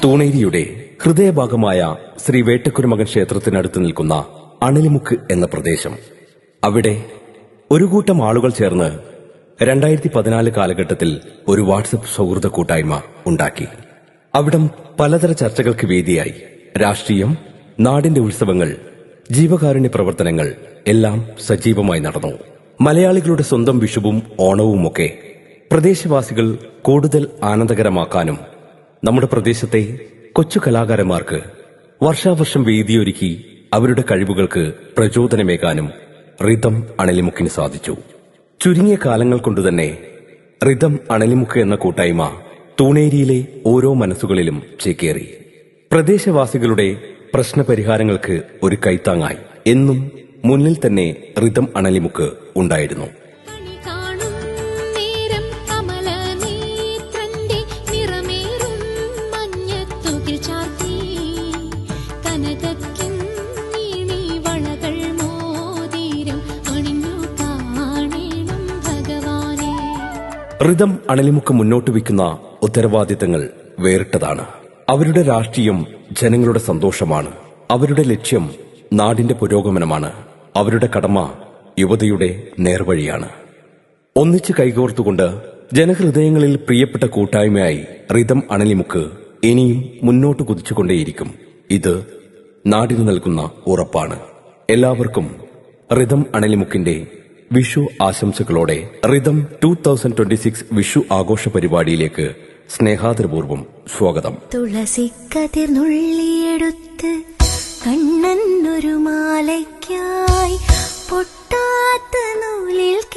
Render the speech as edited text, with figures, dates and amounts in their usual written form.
തൂണേരിയുടെ ഹൃദയഭാഗമായ ശ്രീ വേട്ടക്കുരുമകൻ ക്ഷേത്രത്തിനടുത്ത് നിൽക്കുന്ന അണലിമുക്ക് എന്ന പ്രദേശം. അവിടെ ഒരു കൂട്ടം ആളുകൾ ചേർന്ന് 2014 കാലഘട്ടത്തിൽ ഒരു വാട്സപ്പ് സൗഹൃദ കൂട്ടായ്മ ഉണ്ടാക്കി. അവിടം പലതര ചർച്ചകൾക്ക് വേദിയായി. രാഷ്ട്രീയം, നാടിന്റെ ഉത്സവങ്ങൾ, ജീവകാരുണ്യ പ്രവർത്തനങ്ങൾ എല്ലാം സജീവമായി നടന്നു. മലയാളികളുടെ സ്വന്തം വിഷുവും ഓണവുമൊക്കെ പ്രദേശവാസികൾ കൂടുതൽ ആനന്ദകരമാക്കാനും നമ്മുടെ പ്രദേശത്തെ കൊച്ചു കലാകാരന്മാർക്ക് വർഷാവർഷം വേദിയൊരുക്കി അവരുടെ കഴിവുകൾക്ക് പ്രചോദനമേകാനും റിതം അണലിമുക്കിന് സാധിച്ചു. ചുരുങ്ങിയ കാലങ്ങൾ കൊണ്ടുതന്നെ റിതം അണലിമുക്ക് എന്ന കൂട്ടായ്മ തൂണേരിയിലെ ഓരോ മനസ്സുകളിലും ചേക്കേറി. പ്രദേശവാസികളുടെ പ്രശ്നപരിഹാരങ്ങൾക്ക് ഒരു കൈത്താങ്ങായി എന്നും മുന്നിൽ തന്നെ റിതം അണലിമുക്ക് ഉണ്ടായിരുന്നു. റിതം അണലിമുക്ക് മുന്നോട്ട് വയ്ക്കുന്ന ഉത്തരവാദിത്തങ്ങൾ വേറിട്ടതാണ്. അവരുടെ രാഷ്ട്രീയം ജനങ്ങളുടെ സന്തോഷമാണ്. അവരുടെ ലക്ഷ്യം നാടിന്റെ പുരോഗമനമാണ്. അവരുടെ കടമ യുവതയുടെ നേർവഴിയാണ്. ഒന്നിച്ച് കൈകോർത്തുകൊണ്ട് ജനഹൃദയങ്ങളിൽ പ്രിയപ്പെട്ട കൂട്ടായ്മയായി റിതം അണലിമുക്ക് ഇനിയും മുന്നോട്ട് കുതിച്ചുകൊണ്ടേയിരിക്കും. ഇത് നാടിന് നൽകുന്ന ഉറപ്പാണ്. എല്ലാവർക്കും റിതം അണലിമുക്കിന്റെ വിഷു ആശംസകളോടെ റിതം 2026 വിഷു ആഘോഷ പരിപാടിയിലേക്ക് സ്നേഹാദരപൂർവ്വം സ്വാഗതം. തുളസിക്കതിർ നുള്ളിയെടുത്ത് കണ്ണനൊരു മാലയ്ക്കായി പൊട്ടാത്ത നൂലിൽ